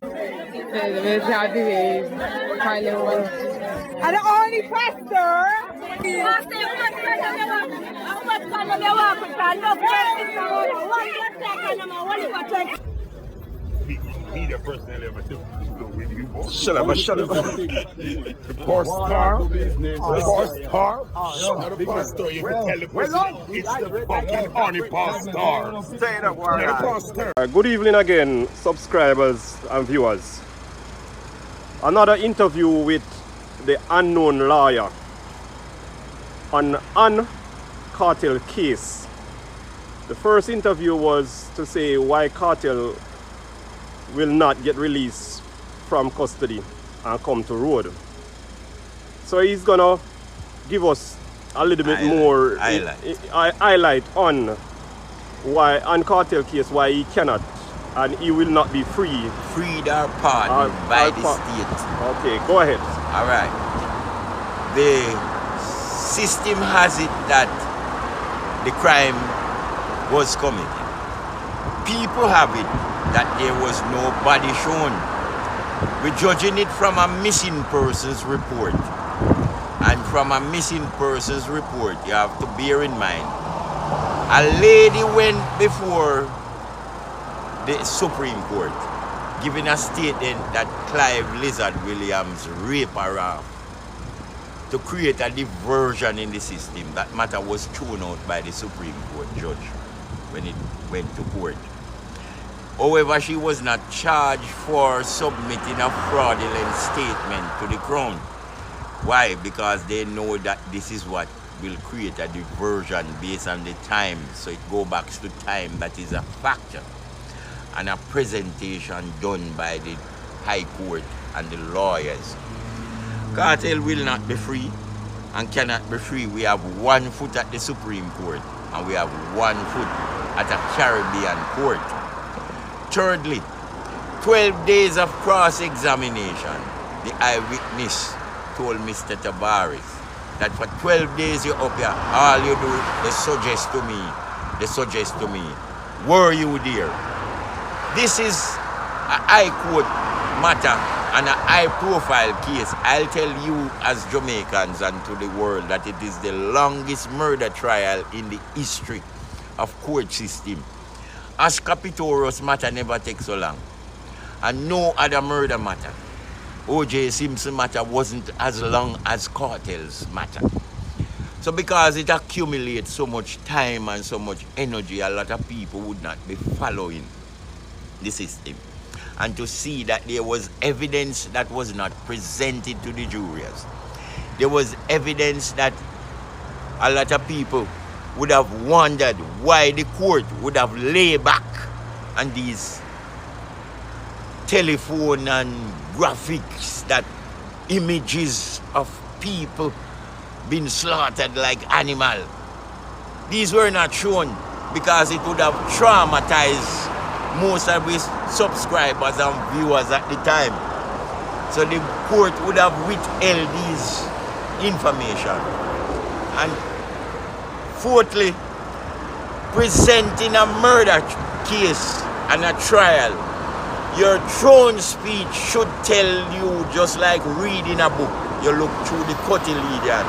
And the only pastor. Media personnel ever do with you. Shut up. The Pastar. The Pastar. You can tell the person it's the fucking Horny Pastar. Say that word. Good evening again, subscribers and viewers. Another interview with the unknown lawyer on Kartel case. The first interview was to say why Kartel will not get released from custody and come to road. So he's gonna give us a little bit more highlight on why on Kartel case why he cannot and he will not be free. Freed or pardoned by the state. Okay, go ahead. All right. The system has it that the crime was committed. People have it that there was no body shown. We're judging it from a missing persons report. And from a missing persons report, you have to bear in mind, a lady went before the Supreme Court, giving a statement that Clive Lizard Williams raped her off to create a diversion in the system. That matter was thrown out by the Supreme Court judge when it went to court. However, she was not charged for submitting a fraudulent statement to the Crown. Why? Because they know that this is what will create a diversion based on the time. So it goes back to time that is a factor. And a presentation done by the High Court and the lawyers. Kartel will not be free and cannot be free. We have 1 foot at the Supreme Court and we have 1 foot at a Caribbean court. Thirdly, 12 days of cross-examination. The eyewitness told Mr. Tavares that for 12 days you're up here, all you do is suggest to me, were you there? This is a high court matter and a high profile case. I'll tell you as Jamaicans and to the world that it is the longest murder trial in the history of court system. As Capitoros matter never takes so long. And no other murder matter. O.J. Simpson matter wasn't as long as Kartel's matter. So because it accumulates so much time and so much energy, a lot of people would not be following the system. And to see that there was evidence that was not presented to the jurors. There was evidence that a lot of people would have wondered why the court would have laid back on these telephone and graphics, that images of people being slaughtered like animals. These were not shown because it would have traumatized most of his subscribers and viewers at the time. So the court would have withheld these information. And fourthly, presenting a murder case and a trial, your throne speech should tell you, just like reading a book, you look through the cotyledon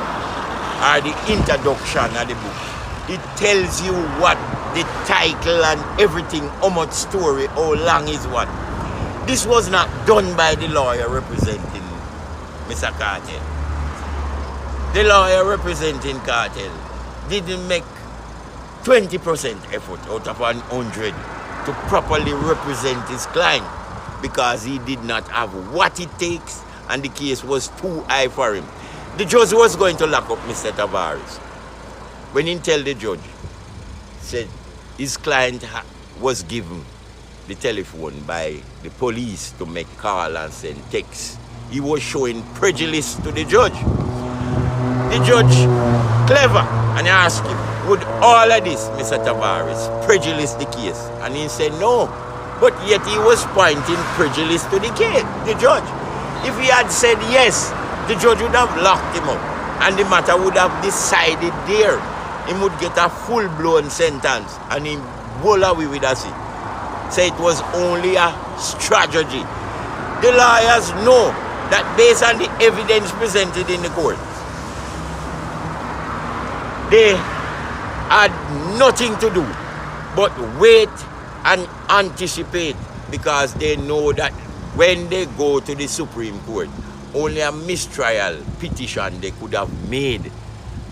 or the introduction of the book. It tells you what the title and everything, how much story, how long is what. This was not done by the lawyer representing Mr. Kartel. The lawyer representing Kartel didn't make 20% effort out of 100 to properly represent his client because he did not have what it takes and the case was too high for him. The judge was going to lock up Mr. Tavares. When he told the judge, said his client was given the telephone by the police to make call and send text. He was showing prejudice to the judge. The judge, clever, and asked him, would all of this, Mr. Tavares, prejudice the case? And he said no, but yet he was pointing prejudice to the case, the judge. If he had said yes, the judge would have locked him up and the matter would have decided there. He would get a full-blown sentence and he roll away with us. So it was only a strategy. The lawyers know that based on the evidence presented in the court, they had nothing to do but wait and anticipate, because they know that when they go to the Supreme Court, only a mistrial petition they could have made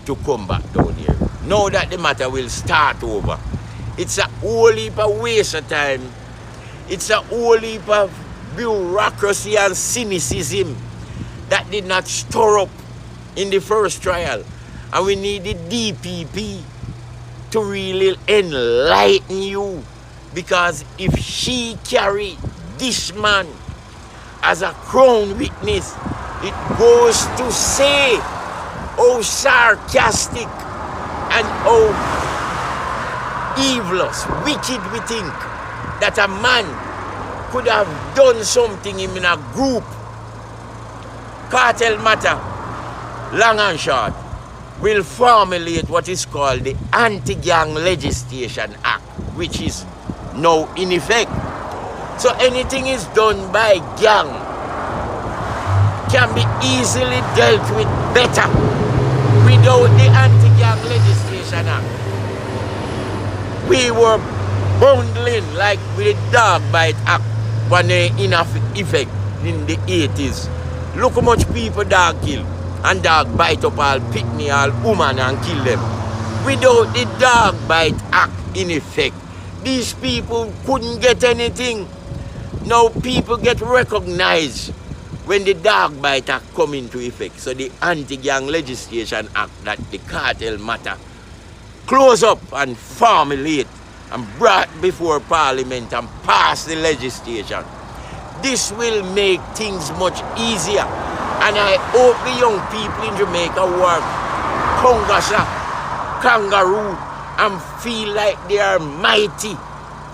to come back down here. Now that the matter will start over, it's a whole heap of waste of time. It's a whole heap of bureaucracy and cynicism that did not stir up in the first trial. And we need the DPP to really enlighten you, because if she carry this man as a crown witness, it goes to say how sarcastic and how evilous, wicked we think that a man could have done something in a group. Cartel matter, long and short, will formulate what is called the Anti-Gang Legislation Act, which is now in effect. So anything is done by gang can be easily dealt with better without the Anti-Gang Legislation Act. We were bundling like with the Dog Bite Act when they in effect in the 80s. Look how much people dog kill, and dog bite up all picnic, all woman and kill them. Without the Dog Bite Act in effect, these people couldn't get anything. Now people get recognized when the Dog Bite Act come into effect. So the Anti-Gang Legislation Act that the cartel matter close up and formulate and brought before Parliament and pass the legislation. This will make things much easier. And I hope the young people in Jamaica work kangaroo and feel like they are mighty.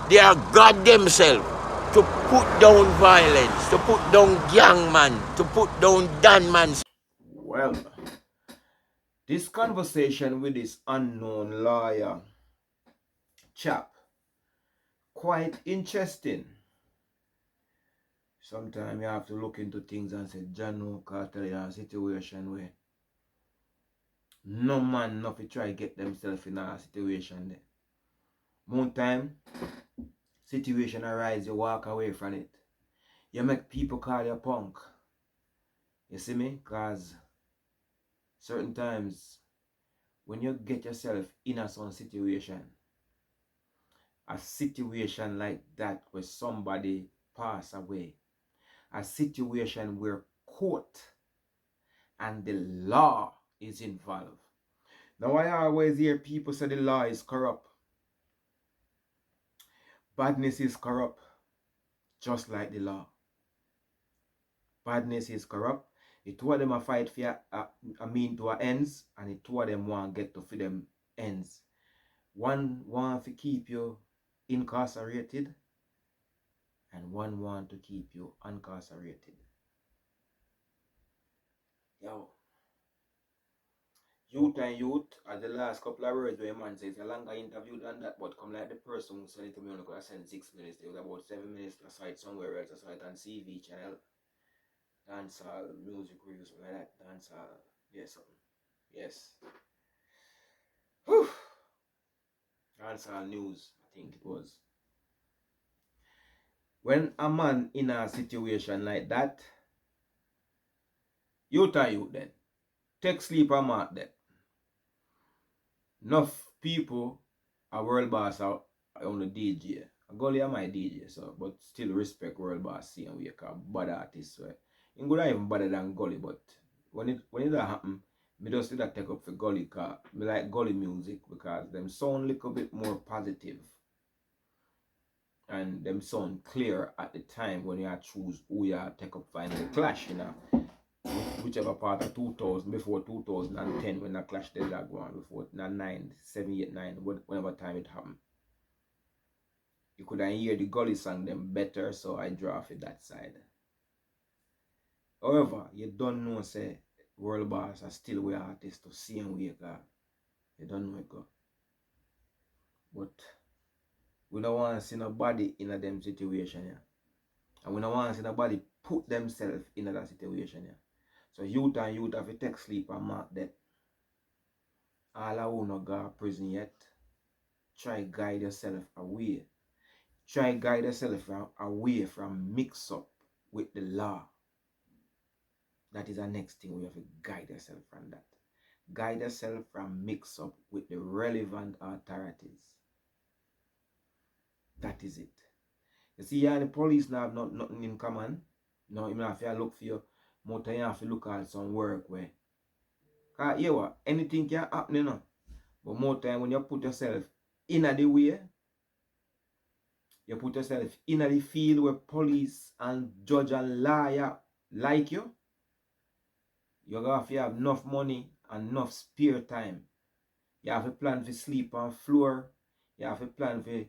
They are God themselves, to put down violence, to put down gangman, to put down danman. Well, this conversation with this unknown lawyer chap, quite interesting. Sometimes you have to look into things and say, John Cartel in a situation where no man nothing try to get themselves in a situation there. More time, situation arise, you walk away from it. You make people call you punk. You see me? Because certain times, when you get yourself in a some situation, a situation like that where somebody pass away, a situation where court and the law is involved. Now I always hear people say the law is corrupt. Badness is corrupt, just like the law. Badness is corrupt. The two of them are fight for a mean to our ends, and the two of them want to get to for them ends. One want to keep you incarcerated, and one want to keep you incarcerated. Yo, youth and youth, as the last couple of words where man says a longer interview than that, but come like the person who sent it to me, I sent 6 minutes. It was about 7 minutes to cite somewhere else. I saw it on CV channel. Dancehall music reviews like that. Dancehall, yes, yes. Whew. Dancehall news, I think it was. When a man in a situation like that, youth and youth then, take sleep and mark that. Enough people are world boss out on the DJ. Gully are my DJ, so but still respect world boss see and we call bad artists. So it could even better than Gully, but when it happen, me just did that take up for Gully, cause me like Gully music because them sound a little bit more positive. And them sound clear at the time when you choose who you take up for the clash, you know. Whichever part of 2000, before 2010, when the clash did that go on, before 9, 7, 8, 9, whenever time it happened. You could hear the Gully song them better, so I draw for that side. However, you don't know, say, world boss are still we artists to see and we go. You don't know it go. But we don't want to see nobody in a them situation, yeah. And we don't want to see nobody put themselves in that situation. Yeah. So youth and youth have to take sleep and mark that. All who not go to prison yet, try guide yourself away. Try guide yourself away from mix up with the law. That is the next thing we have to guide yourself from that. Guide yourself from mix up with the relevant authorities. That is it. You see, the police now have nothing in common. No, you have to look for your motor, you have to look at some work where. Because you know, anything can happen, you know. But more time when you put yourself in the way, you put yourself in the field where police and judge and lawyer like you, you're going to have enough money and enough spare time. You have a plan for sleep on floor. You have a plan for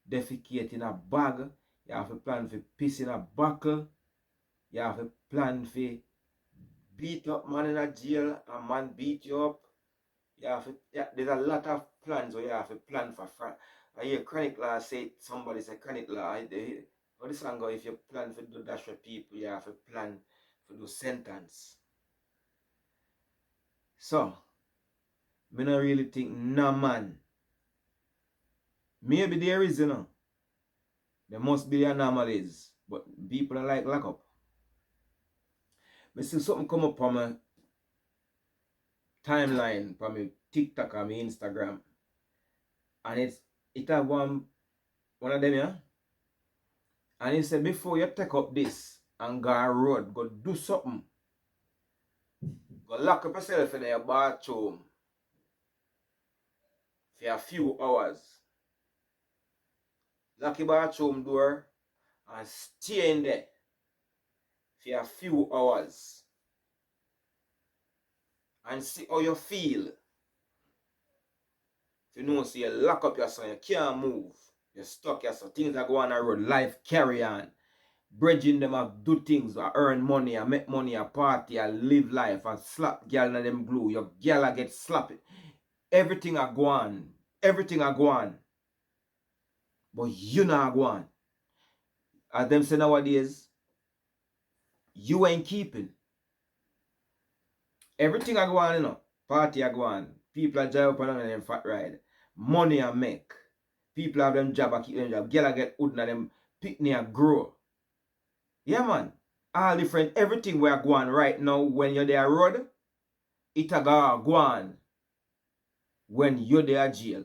defecate in a bag. You have a plan for piss in a buckle. You have a plan for beat up man in a jail and man beat you up. You have to, there's a lot of plans where you have to plan for. I hear chronic law say, somebody say chronic law. How this song go, if you plan for do dash for people, you have to plan for do sentence. So, I don't really think, no man. Maybe there is, you know. There must be anomalies. But people are like lock up. I see something come up on my timeline, from my TikTok and my Instagram. And it have one of them, yeah? And he said, before you take up this and go on road, go do something. Go lock up yourself in your bathroom for a few hours. Lock your bathroom door and stay in there for a few hours. And see how you feel. If you know, so you lock up yourself, you can't move. You're stuck yourself. Things are going on the road. Life carry on. Bridging them up, do things, I earn money, I make money, I party, I live life, I slap gyal in them glue. Your gyal I get slapped. Everything I go on. Everything I go on. But you not go on. As them say nowadays, you ain't keeping. Everything I go on, you know. Party I go on. People are drive up and down them fat ride. Money I make. People have them job, I keep them job. Gyal I get hood and them picnic I grow. Yeah, man. All different, everything we are going right now when you're there road, it a go on when you're there jail.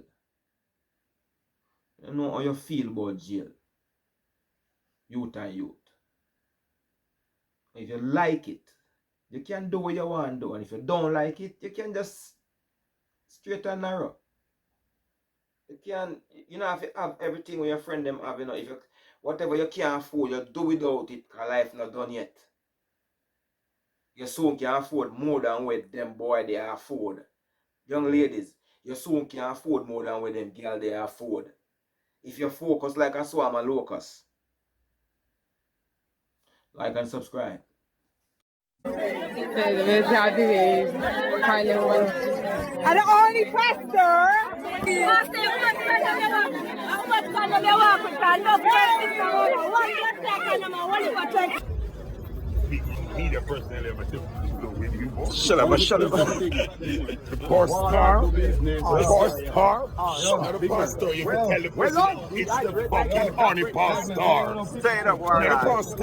You know how you feel about jail. Youth and youth. If you like it, you can do what you want to do. And if you don't like it, you can just straight and narrow. You can, you know, if you have everything with your friend them have, you know, if you, whatever you can't afford, you do without it, because life not done yet. You soon can afford more than what them boy they afford. Young ladies, you soon can afford more than what them girl they afford. If you focus like a swarm of locusts. Like and subscribe. And the only pastor. Media personally, I'm a different with you, boy. Shut up, shut up. The Pastar, you can tell the president it's the fucking Horny Pastar. Say that word. Pastar.